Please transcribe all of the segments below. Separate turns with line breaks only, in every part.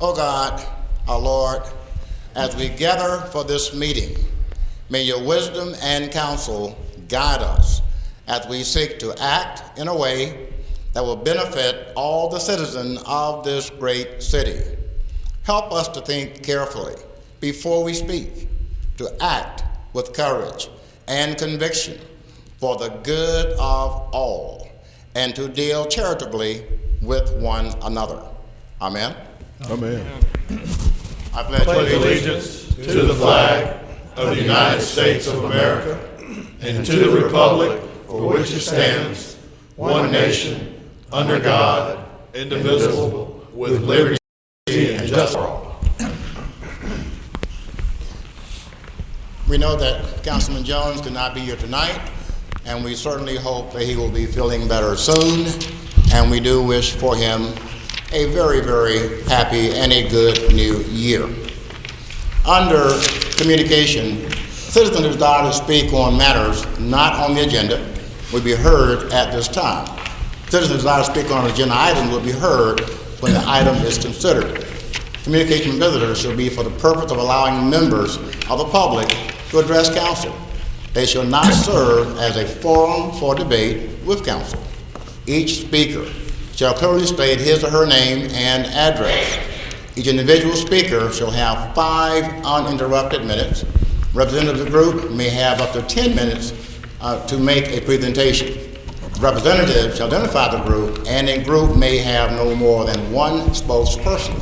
O God, our Lord, as we gather for this meeting, may your wisdom and counsel guide us as we seek to act in a way that will benefit all the citizens of this great city. Help us to think carefully before we speak, to act with courage and conviction for the good of all, and to deal charitably with one another. Amen.
Amen.
I pledge
Allegiance to the flag of the United States of America and to the republic for which it stands, one nation, under God, indivisible, with liberty and justice for all.
We know that Councilman Jones could not be here tonight, and we certainly hope that he will be feeling better soon, and we do wish for him a very, very happy and a good new year. Under communication, citizens who desire to speak on matters not on the agenda will be heard at this time. Citizens who desire to speak on an agenda item will be heard when the item is considered. Communication with visitors shall be for the purpose of allowing members of the public to address council. They shall not serve as a forum for debate with council. Each speaker shall clearly state his or her name and address. Each individual speaker shall have 5 uninterrupted minutes. Representatives of the group may have up to 10 minutes to make a presentation. Representatives shall identify the group, and a group may have no more than one spokesperson.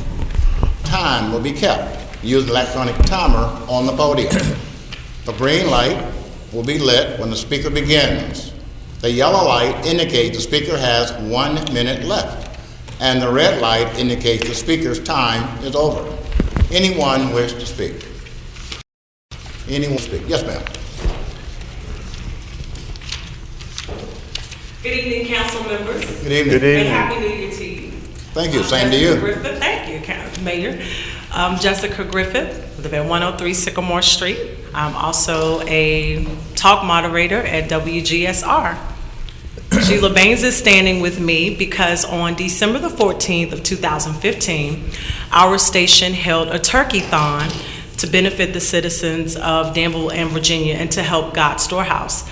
Time will be kept using electronic timer on the podium. The green light will be lit when the speaker begins. The yellow light indicates the speaker has 1 minute left, and the red light indicates the speaker's time is over. Anyone wish to speak? Anyone speak? Yes, ma'am.
Good evening, council members.
Good evening.
And Happy New Year to you.
Thank you. Same to you.
Griffith. Thank you, Mayor. Jessica Griffith, live at 103 Sycamore Street. I'm also a talk moderator at WGSR. Sheila Baines is standing with me because on December the 14th of 2015, our station held a turkey-thon to benefit the citizens of Danville and Virginia and to help God's Storehouse.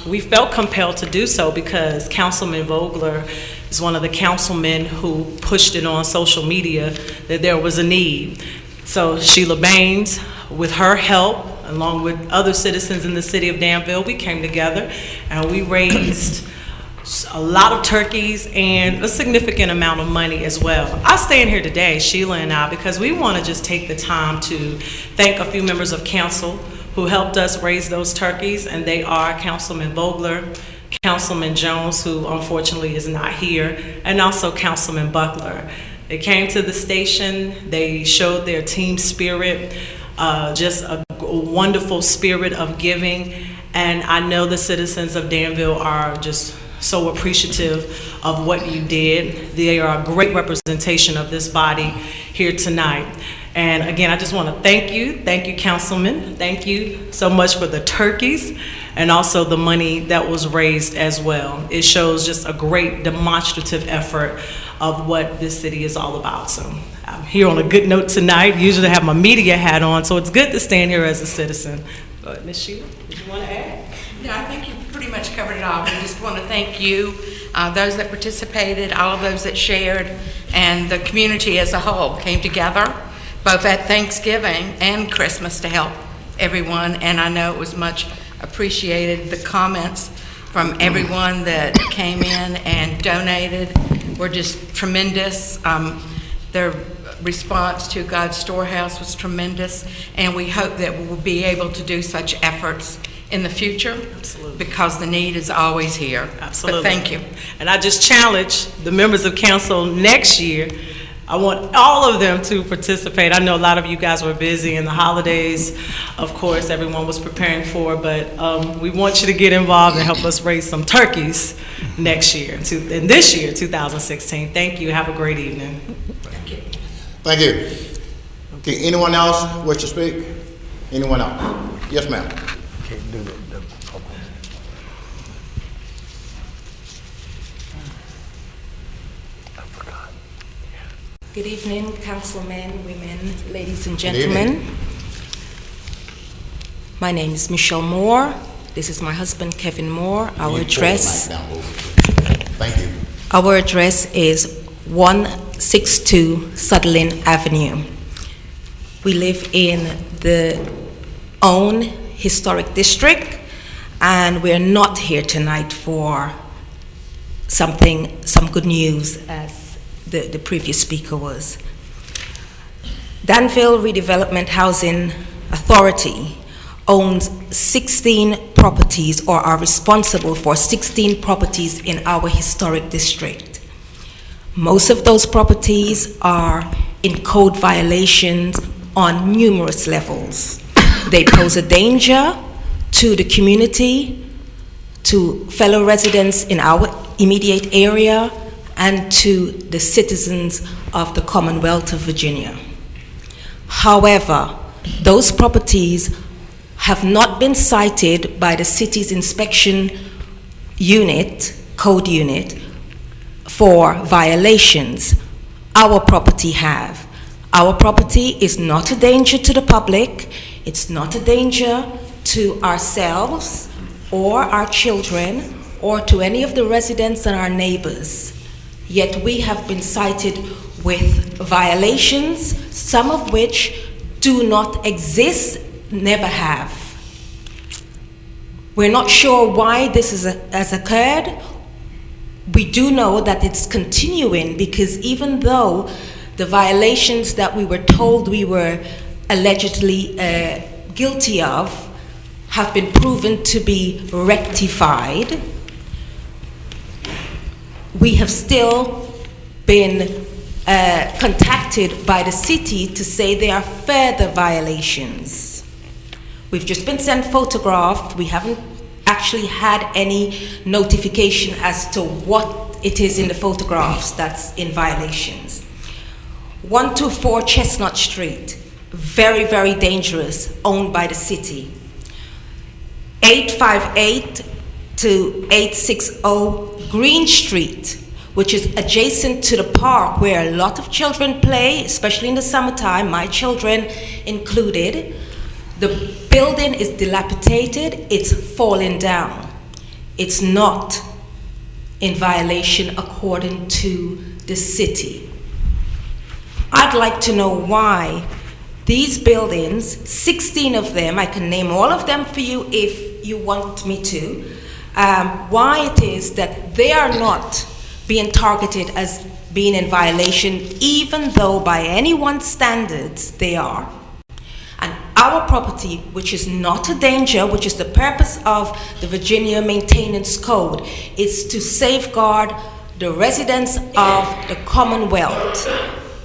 We felt compelled to do so because Councilman Vogler is one of the councilmen who pushed it on social media that there was a need. So Sheila Baines, with her help, along with other citizens in the city of Danville, we came together and we raised a lot of turkeys and a significant amount of money as well. I stand here today, Sheila and I, because we want to just take the time to thank a few members of council who helped us raise those turkeys, and they are Councilman Vogler, Councilman Jones, who unfortunately is not here, and also Councilman Buckler. They came to the station, they showed their team spirit, just a wonderful spirit of giving, and I know the citizens of Danville are just so appreciative of what you did. They are a great representation of this body here tonight. And again, I just want to thank you, Councilman. Thank you so much for the turkeys and also the money that was raised as well. It shows just a great demonstrative effort of what this city is all about. So I'm here on a good note tonight. Usually I have my media hat on, so it's good to stand here as a citizen. Go ahead, Ms. Sheila, did you want to add?
No, I think you pretty much covered it all. We just want to thank you, those that participated, all of those that shared, and the community as a whole came together, both at Thanksgiving and Christmas, to help everyone, and I know it was much appreciated. The comments from everyone that came in and donated were just tremendous. Their response to God's Storehouse was tremendous, and we hope that we will be able to do such efforts in the future. Absolutely. Because the need is always here.
Absolutely.
But thank you.
And I just challenge the members of council next year. I want all of them to participate. I know a lot of you guys were busy in the holidays, of course, everyone was preparing for, but we want you to get involved and help us raise some turkeys next year, and this year, 2016. Thank you. Have a great evening.
Thank you.
Thank you. Okay, anyone else wish to speak? Anyone else? Yes, ma'am.
Can't do that. I forgot. Good evening, councilmen, women, ladies and
Good
gentlemen.
evening.
My name is Michelle Moore. This is my husband, Kevin Moore. Our
You
address,
pull the mic down a little bit. Thank you.
our address is 162 Sutherland Avenue. We live in the own historic district, and we're not here tonight for some good news, as the previous speaker was. Danville Redevelopment Housing Authority owns 16 properties, or are responsible for 16 properties in our historic district. Most of those properties are in code violations on numerous levels. They pose a danger to the community, to fellow residents in our immediate area, and to the citizens of the Commonwealth of Virginia. However, those properties have not been cited by the city's inspection unit, code unit, for violations. Our property have. Our property is not a danger to the public. It's not a danger to ourselves or our children or to any of the residents and our neighbors. Yet we have been cited with violations, some of which do not exist, never have. We're not sure why this has occurred. We do know that it's continuing, because even though the violations that we were told we were allegedly guilty of have been proven to be rectified, we have still been contacted by the city to say there are further violations. We've just been sent photographed. We haven't actually had any notification as to what it is in the photographs that's in violations. 124 Chestnut Street, very, very dangerous, owned by the city. 858 to 860 Green Street, which is adjacent to the park where a lot of children play, especially in the summertime, my children included. The building is dilapidated, it's fallen down. It's not in violation according to the city. I'd like to know why these buildings, 16 of them, I can name all of them for you if you want me to, why it is that they are not being targeted as being in violation, even though by anyone's standards they are. And our property, which is not a danger, which is the purpose of the Virginia Maintenance Code, is to safeguard the residents of the Commonwealth,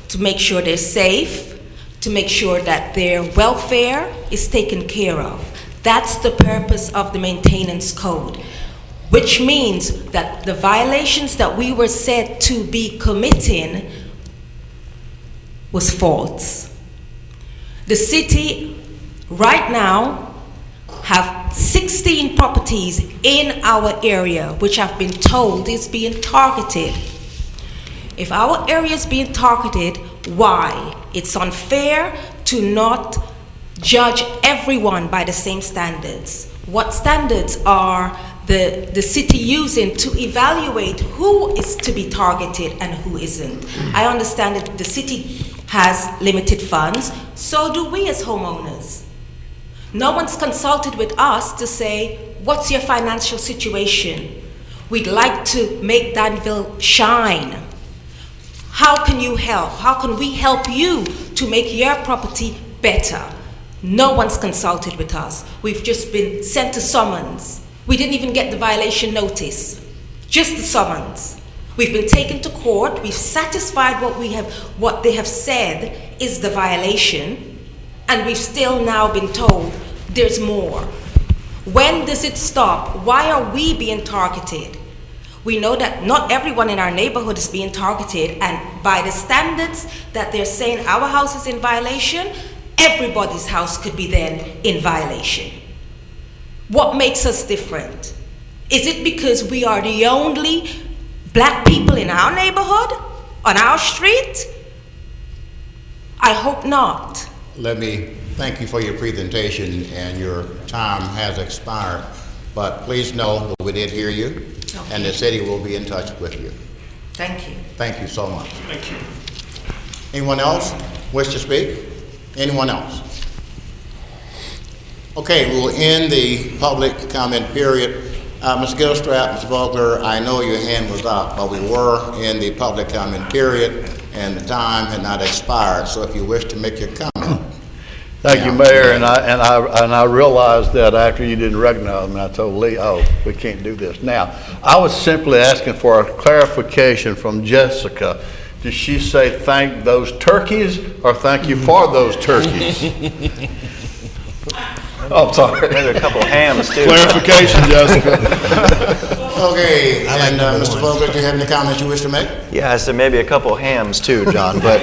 to make sure they're safe, to make sure that their welfare is taken care of. That's the purpose of the Maintenance Code, which means that the violations that we were said to be committing was false. The city right now have 16 properties in our area which have been told is being targeted. If our area is being targeted, why? It's unfair to not judge everyone by the same standards. What standards are the city using to evaluate who is to be targeted and who isn't? I understand that the city has limited funds, so do we as homeowners. No one's consulted with us to say, what's your financial situation? We'd like to make Danville shine. How can you help? How can we help you to make your property better? No one's consulted with us. We've just been sent a summons. We didn't even get the violation notice, just the summons. We've been taken to court. We've satisfied what they have said is the violation, and we've still now been told there's more. When does it stop? Why are we being targeted? We know that not everyone in our neighborhood is being targeted, and by the standards that they're saying our house is in violation, everybody's house could be then in violation. What makes us different? Is it because we are the only black people in our neighborhood, on our street? I hope not.
Let me thank you for your presentation, and your time has expired. But please know that we did hear you, and the city will be in touch with you.
Thank you.
Thank you so much. Thank you. Anyone else wish to speak? Anyone else? Okay, we'll end the public comment period. Ms. Gilstrap, Ms. Vogler, I know your hand was up, but we were in the public comment period, and the time had not expired. So if you wish to make your comment.
Thank you, Mayor, and I realized that after you didn't recognize me, I told Lee, oh, we can't do this. Now, I was simply asking for a clarification from Jessica. Did she say thank those turkeys or thank you for those turkeys? Oh, I'm sorry.
Maybe a couple of hams, too.
Clarification, Jessica.
Okay, and Mr. Vogler, do you have any comments you wish to make?
Yeah, I said maybe a couple of hams, too, John. But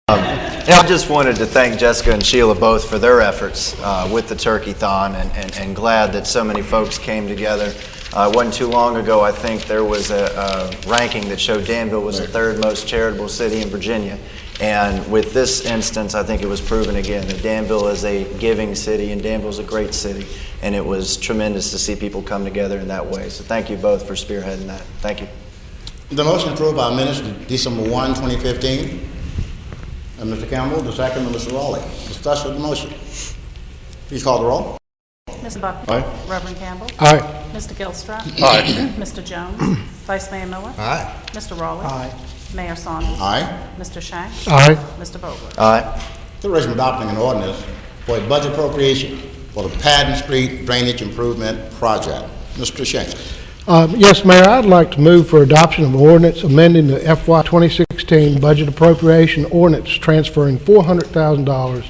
I just wanted to thank Jessica and Sheila both for their efforts with the turkey-thon, and glad that so many folks came together. It wasn't too long ago, I think there was a ranking that showed Danville was the third most charitable city in Virginia. And with this instance, I think it was proven again that Danville is a giving city, and Danville is a great city. And it was tremendous to see people come together in that way. So thank you both for spearheading that. Thank you.
The motion approved by minutes of December 1, 2015. Mr. Campbell, the second by Mr. Raleigh. Discuss with the motion. Please call the roll.
Mr. Buckley.
Aye.
Reverend Campbell.
Aye.
Mr. Gilstrap.
Aye.
Mr. Jones. Vice Mayor Miller.
Aye.
Mr. Raleigh. Aye. Mayor Saunders.
Aye.
Mr. Shanks.
Aye.
Mr. Vogler.
Aye.
Consideration of adopting an ordinance for a budget appropriation for the Patton Street Drainage Improvement Project. Mr. Shanks.
Yes, Mayor, I'd like to move for adoption of ordinance amending the FY 2016 budget appropriation ordinance transferring $400,000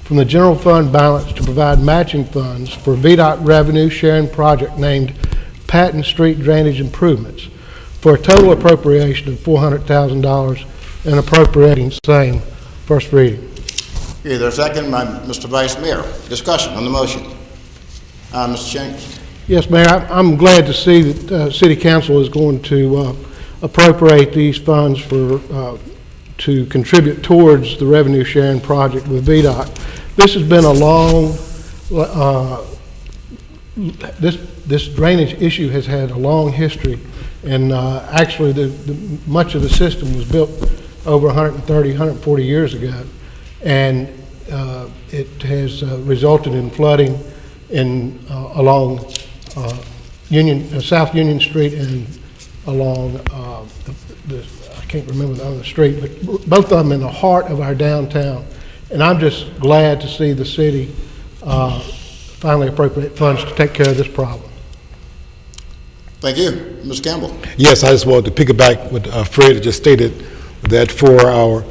from the general fund balance to provide matching funds for VDOT revenue sharing project named Patton Street Drainage Improvements for a total appropriation of $400,000 and appropriating same. First reading.
Okay, there's a second by Mr. Vice Mayor. Discussion on the motion. Mr. Shanks.
Yes, Mayor, I'm glad to see that City Council is going to appropriate these funds for to contribute towards the revenue sharing project with VDOT. This has been a long, this drainage issue has had a long history, and actually much of the system was built over 130, 140 years ago, and it has resulted in flooding along South Union Street and along I can't remember the other street, but both of them in the heart of our downtown. And I'm just glad to see the city finally appropriate funds to take care of this problem.
Thank you. Mr. Campbell.
Yes, I just wanted to piggyback what Fred just stated, that for our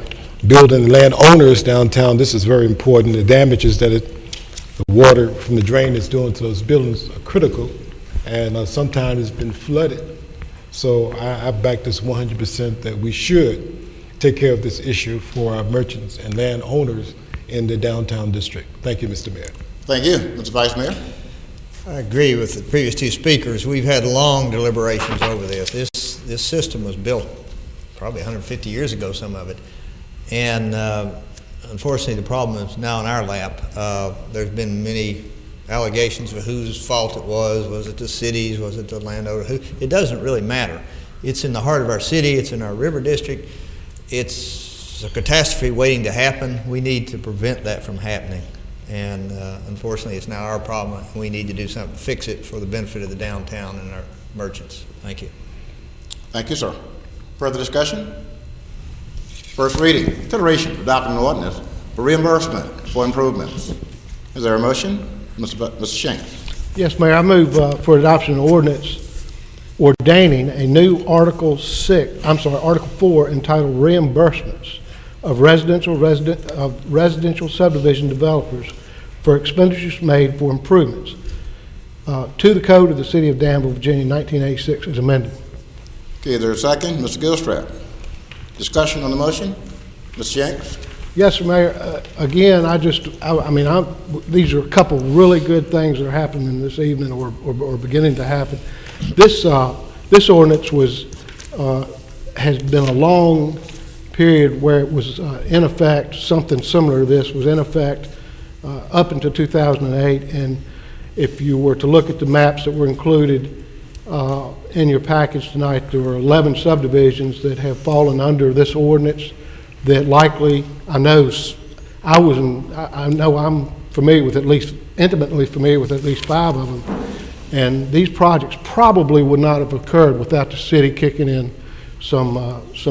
building and land owners downtown, this is very important. The damages that the water from the drain is doing to those buildings are critical, and sometimes it's been flooded. So I back this 100% that we should take care of this issue for our merchants and land owners in the downtown district. Thank you, Mr. Mayor.
Thank you. Mr. Vice Mayor.
I agree with the previous two speakers. We've had long deliberations over this. This system was built probably 150 years ago, some of it. And unfortunately, the problem is now in our lap. There's been many allegations of whose fault it was. Was it the city's? Was it the landowner? It doesn't really matter. It's in the heart of our city. It's in our river district. It's a catastrophe waiting to happen. We need to prevent that from happening. And unfortunately, it's now our problem, and we need to do something to fix it for the benefit of the downtown and our merchants. Thank you.
Thank you, sir. Further discussion? First reading, consideration of adopting an ordinance for reimbursement for improvements. Is there a motion? Mr. Shanks.
Yes, Mayor, I move for adoption of ordinance ordaining a new Article 4 entitled Reimbursements of residential subdivision developers for expenditures made for improvements to the Code of the City of Danville, Virginia, 1986, as amended.
Okay, there's a second. Mr. Gilstrap. Discussion on the motion? Mr. Shanks.
Yes, sir, Mayor. Again, these are a couple really good things that are happening this evening or beginning to happen. This ordinance has been a long period where it was in effect, something similar to this was in effect up until 2008. And if you were to look at the maps that were included in your package tonight, there were 11 subdivisions that have fallen under this ordinance that likely, I know I'm familiar with intimately familiar with at least 5 of them. And these projects probably would not have occurred without the city kicking in some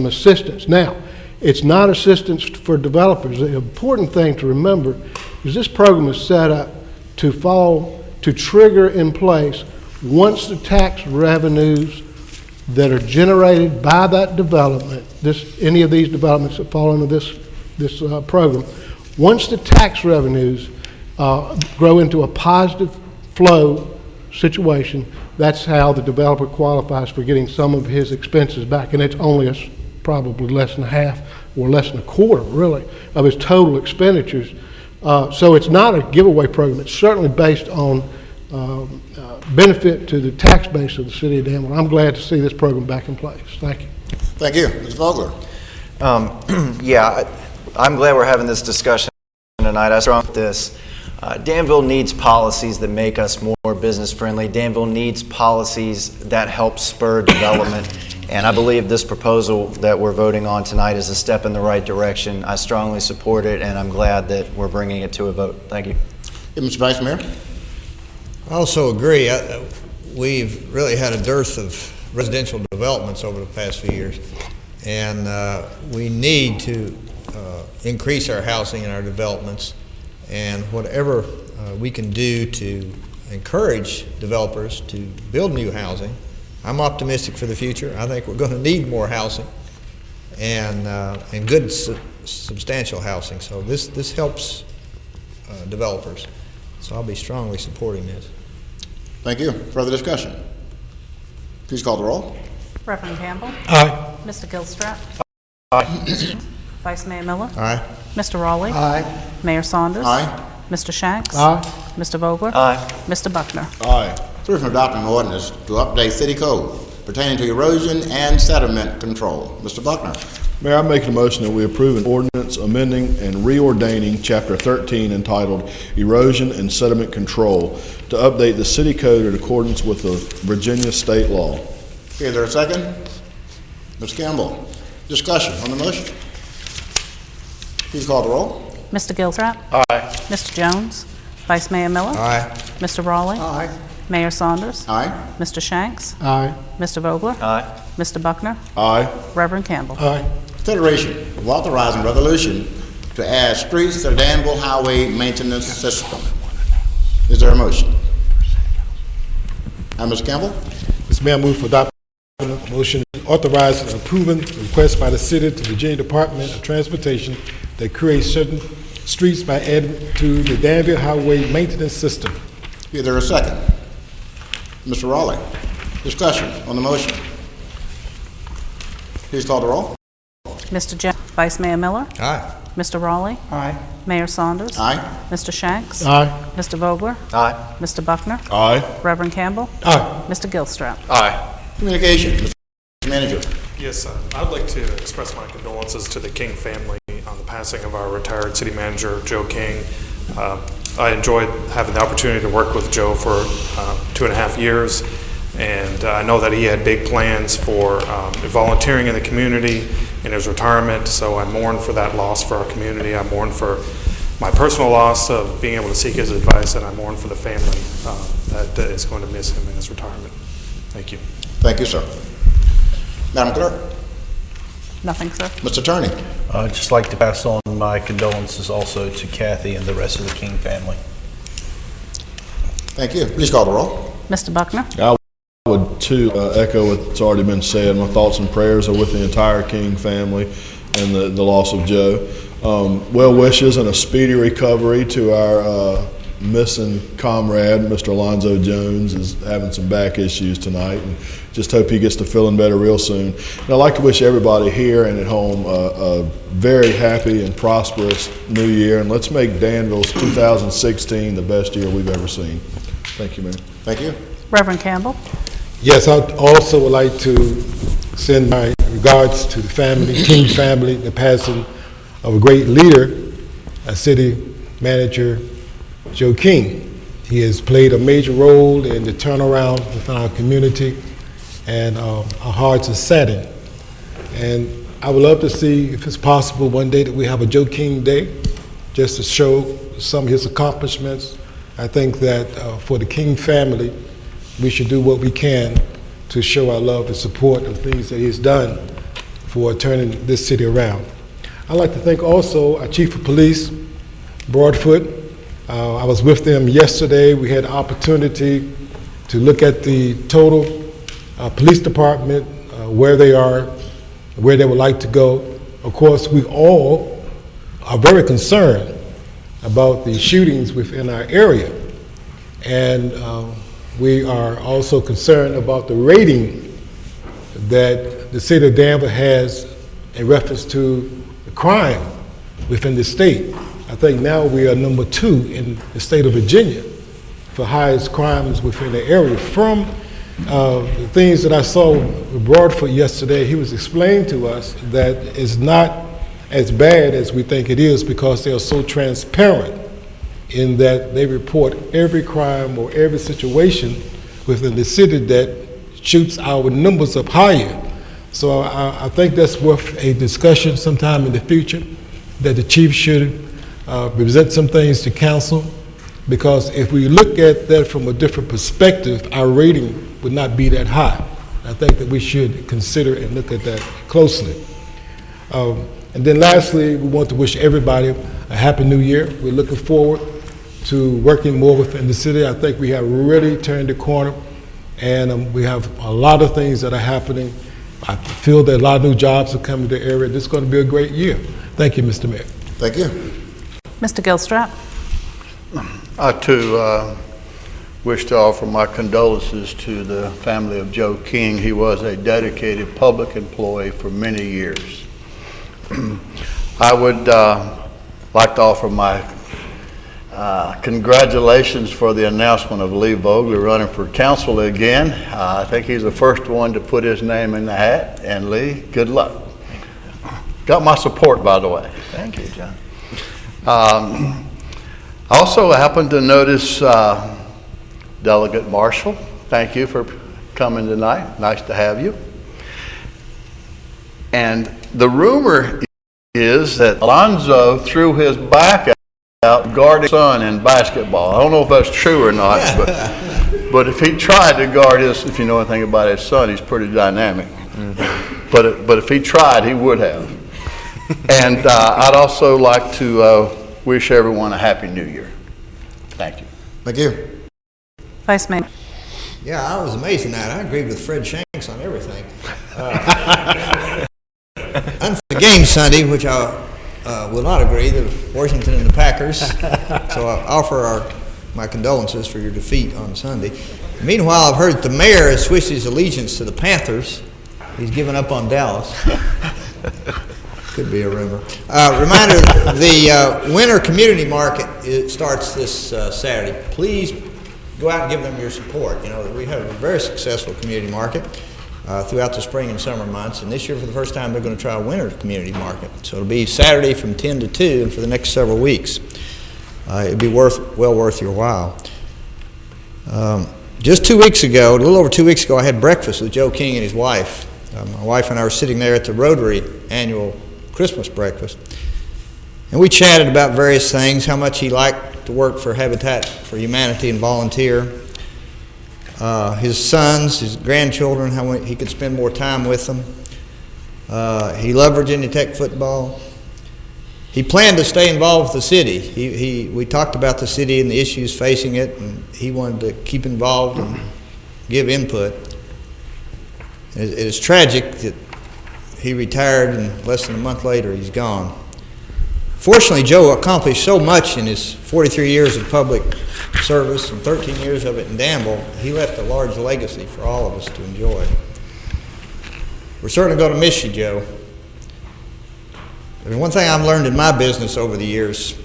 assistance. Now, it's not assistance for developers. The important thing to remember is this program is set up to trigger in place once the tax revenues that are generated by that development, any of these developments that fall under this program, once the tax revenues grow into a positive flow situation, that's how the developer qualifies for getting some of his expenses back. And it's only probably less than half or less than a quarter, really, of his total expenditures. So it's not a giveaway program. It's certainly based on benefit to the tax base of the city of Danville. I'm glad to see this program back in place. Thank you.
Thank you. Ms. Vogler.
Yeah, I'm glad we're having this discussion tonight. I strong with this. Danville needs policies that make us more business friendly. Danville needs policies that help spur development. And I believe this proposal that we're voting on tonight is a step in the right direction. I strongly support it, and I'm glad that we're bringing it to a vote. Thank you.
Mr. Vice Mayor.
I also agree. We've really had a dearth of residential developments over the past few years, and we need to increase our housing and our developments, and whatever we can do to encourage developers to build new housing. I'm optimistic for the future. I think we're going to need more housing and good substantial housing. So this helps developers. So I'll be strongly supporting this.
Thank you. Further discussion? Please call the roll.
Reverend Campbell.
Aye.
Mr. Gilstrap.
Aye.
Vice Mayor Miller.
Aye.
Mr. Raleigh.
Aye.
Mayor Saunders.
Aye.
Mr. Shanks.
Aye.
Mr. Vogler.
Aye.
Mr. Buckner.
Aye.
Through from adopting an ordinance to update city code pertaining to erosion and sediment control. Mr. Buckner.
Mayor, I'm making a motion that we approve an ordinance amending and reordaining Chapter 13 entitled Erosion and Sediment Control to update the city code in accordance with the Virginia state law.
Is there a second? Ms. Campbell. Discussion on the motion. Please call the roll.
Mr. Gilstrap.
Aye.
Mr. Jones. Vice Mayor Miller.
Aye.
Mr. Raleigh.
Aye.
Mayor Saunders.
Aye.
Mr. Shanks.
Aye.
Mr. Vogler.
Aye.
Mr. Buckner.
Aye.
Reverend Campbell.
Aye.
Consideration of authorizing resolution to add streets to the Danville Highway Maintenance System. Is there a motion? Ms. Campbell.
Mr. Mayor, I move for adoption of a motion authorizing and approving the request by the city to Virginia Department of Transportation that creates certain streets by adding to the Danville Highway Maintenance System.
Is there a second? Mr. Raleigh. Discussion on the motion. Please call the roll.
Mr. Jones. Vice Mayor Miller.
Aye.
Mr. Raleigh.
Aye.
Mayor Saunders.
Aye.
Mr. Shanks.
Aye.
Mr. Vogler.
Aye.
Mr. Buckner.
Aye.
Reverend Campbell.
Aye.
Mr. Gilstrap.
Aye.
Communication. Mr. Manager.
Yes, I'd like to express my condolences to the King family on the passing of our retired city manager, Joe King. I enjoyed having the opportunity to work with Joe for 2.5 years, and I know that he had big plans for volunteering in the community in his retirement, so I mourn for that loss for our community. I mourn for my personal loss of being able to seek his advice, and I mourn for the family that is going to miss him in his retirement. Thank you.
Thank you, sir. Madam Clerk.
Nothing, sir.
Mr. Attorney.
I'd just like to pass on my condolences also to Kathy and the rest of the King family.
Thank you. Please call the roll.
Mr. Buckner.
I would too echo what's already been said. My thoughts and prayers are with the entire King family and the loss of Joe. Well wishes and a speedy recovery to our missing comrade, Mr. Alonzo Jones, is having some back issues tonight, and just hope he gets to feeling better real soon. And I'd like to wish everybody here and at home a very happy and prosperous new year, and let's make Danville's 2016 the best year we've ever seen. Thank you, Mayor.
Thank you.
Reverend Campbell.
Yes, I also would like to send my regards to the family, King family, the passing of a great leader, City Manager Joe King. He has played a major role in the turnaround within our community, and our hearts are saddened. And I would love to see, if it's possible, one day that we have a Joe King Day, just to show some of his accomplishments. I think that for the King family, we should do what we can to show our love and support of things that he's done for turning this city around. I'd like to thank also our Chief of Police, Broadfoot. I was with them yesterday. We had the opportunity to look at the total police department, where they are, where they would like to go. Of course, we all are very concerned about the shootings within our area. And we are also concerned about the rating that the city of Danville has in reference to the crime within the state. I think now we are number 2 in the state of Virginia for highest crimes within the area. From the things that I saw with Broadfoot yesterday, he was explaining to us that it's not as bad as we think it is because they are so transparent in that they report every crime or every situation within the city that shoots our numbers up higher. So I think that's worth a discussion sometime in the future, that the chief should present some things to council, because if we look at that from a different perspective, our rating would not be that high. I think that we should consider and look at that closely. And then lastly, we want to wish everybody a happy new year. We're looking forward to working more within the city. I think we have really turned the corner, and we have a lot of things that are happening. I feel that a lot of new jobs are coming to the area. This is going to be a great year. Thank you, Mr. Mayor.
Thank you.
Mr. Gilstrap.
I too wish to offer my condolences to the family of Joe King. He was a dedicated public employee for many years. I would like to offer my congratulations for the announcement of Lee Vogler running for council again. I think he's the first one to put his name in the hat, and Lee, good luck. Got my support, by the way.
Thank you, John.
Also, I happened to notice Delegate Marshall. Thank you for coming tonight. Nice to have you. And the rumor is that Alonzo threw his back out guarding his son in basketball. I don't know if that's true or not, but if he tried to guard his, if you know anything about his son, he's pretty dynamic. Mm-hmm. But if he tried, he would have. And I'd also like to wish everyone a happy new year. Thank you.
Thank you.
Vice Mayor.
Yeah, I was amazed at that. I agreed with Fred Shanks on everything. And for the game Sunday, which I will not agree, the Washington and the Packers. So I offer my condolences for your defeat on Sunday. Meanwhile, I've heard that the mayor has switched his allegiance to the Panthers. He's given up on Dallas. Could be a rumor. Reminder, the winter community market, it starts this Saturday. Please go out and give them your support. You know, we have a very successful community market throughout the spring and summer months, and this year for the first time they're going to try a winter community market. So it'll be Saturday from 10 to 2 and for the next several weeks. It'd be well worth your while. Just 2 weeks ago, a little over 2 weeks ago, I had breakfast with Joe King and his wife. My wife and I were sitting there at the Rotary annual Christmas breakfast, and we chatted about various things, how much he liked to work for Habitat for Humanity and volunteer, his sons, his grandchildren, how he could spend more time with them. He loved Virginia Tech football. He planned to stay involved with the city. We talked about the city and the issues facing it, and he wanted to keep involved and give input. It is tragic that he retired, and less than a month later he's gone. Fortunately, Joe accomplished so much in his 43 years of public service and 13 years of it in Danville. He left a large legacy for all of us to enjoy. We're certainly going to miss you, Joe. There's one thing I've learned in my business over the years: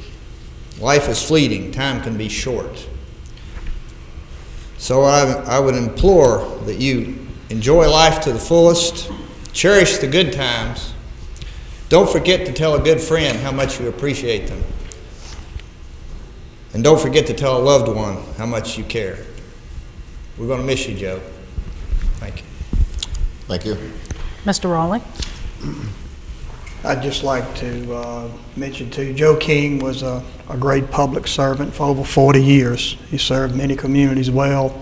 life is fleeting, time can be short. So I would implore that you enjoy life to the fullest, Cherish the good times. Don't forget to tell a good friend how much you appreciate them. And don't forget to tell a loved one how much you care. We're going to miss you, Joe. Thank you.
Thank you.
Mr. Raleigh.
I'd just like to mention too, Joe King was a great public servant for over 40 years. He served many communities well,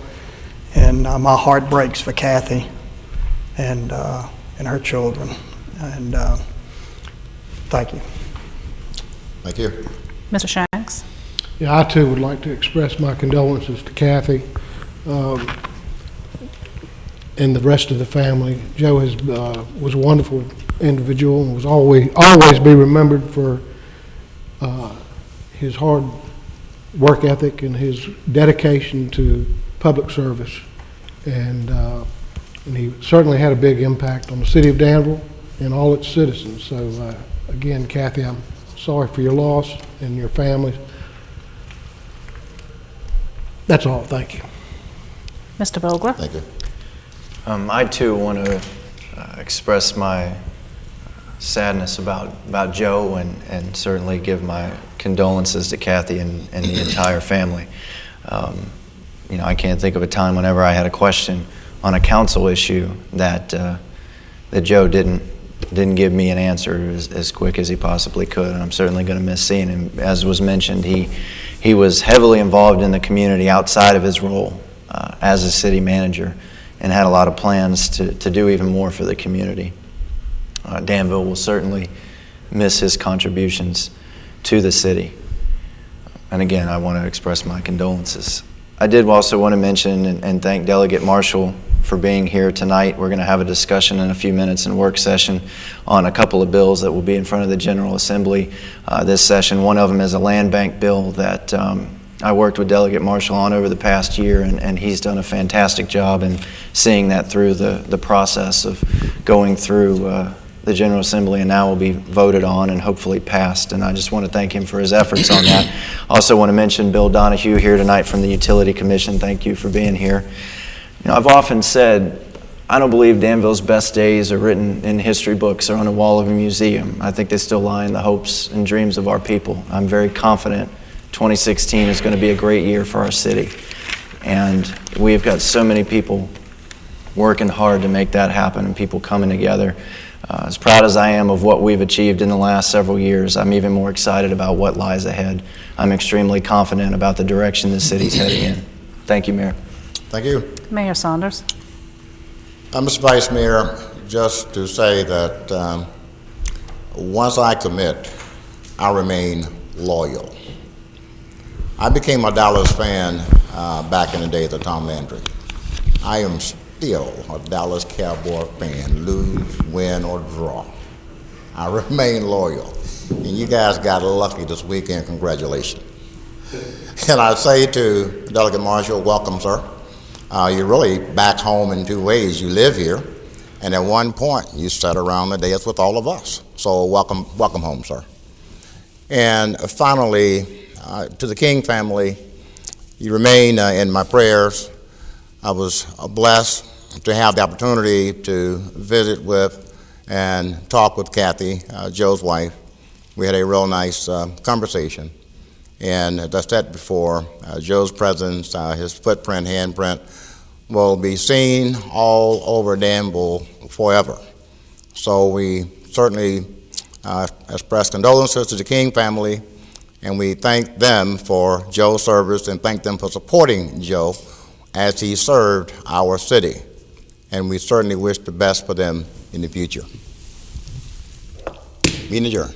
and my heart breaks for Kathy and her children. And thank you.
Thank you.
Mr. Shanks.
Yeah, I too would like to express my condolences to Kathy and the rest of the family. Joe was a wonderful individual and was always be remembered for his hard work ethic and his dedication to public service. And he certainly had a big impact on the city of Danville and all its citizens. So again, Kathy, I'm sorry for your loss and your family. That's all. Thank you.
Mr. Vogler.
Thank you.
I too want to express my sadness about Joe and certainly give my condolences to Kathy and the entire family. You know, I can't think of a time whenever I had a question on a council issue that Joe didn't give me an answer as quick as he possibly could, and I'm certainly going to miss seeing him. As was mentioned, he was heavily involved in the community outside of his role as a city manager, and had a lot of plans to do even more for the community. Danville will certainly miss his contributions to the city. And again, I want to express my condolences. I did also want to mention and thank Delegate Marshall for being here tonight. We're going to have a discussion in a few minutes in a work session on a couple of bills that will be in front of the General Assembly this session. One of them is a land bank bill that I worked with Delegate Marshall on over the past year, and he's done a fantastic job in seeing that through the process of going through the General Assembly, and now will be voted on and hopefully passed. And I just want to thank him for his efforts on that. Also want to mention Bill Donahue here tonight from the Utility Commission. Thank you for being here. You know, I've often said I don't believe Danville's best days are written in history books or on the wall of a museum. I think they still lie in the hopes and dreams of our people. I'm very confident 2016 is going to be a great year for our city. And we've got so many people working hard to make that happen and people coming together. As proud as I am of what we've achieved in the last several years, I'm even more excited about what lies ahead. I'm extremely confident about the direction the city's heading in. Thank you, Mayor.
Thank you.
Mayor Saunders.
Mr. Vice Mayor, just to say that once I commit, I remain loyal. I became a Dallas fan back in the days of Tom Landry. I am still a Dallas Cowboy fan, lose, win, or draw. I remain loyal. And you guys got lucky this weekend. Congratulations. And I say to Delegate Marshall, welcome, sir. You're really back home in two ways. You live here, and at one point, you sat around the dais with all of us. So welcome home, sir. And finally, to the King family, you remain in my prayers. I was blessed to have the opportunity to visit with and talk with Kathy, Joe's wife. We had a real nice conversation. And as I said before, Joe's presence, his footprint, handprint, will be seen all over Danville forever. So we certainly express condolences to the King family, and we thank them for Joe's service and thank them for supporting Joe as he served our city. And we certainly wish the best for them in the future. Meeting adjourned.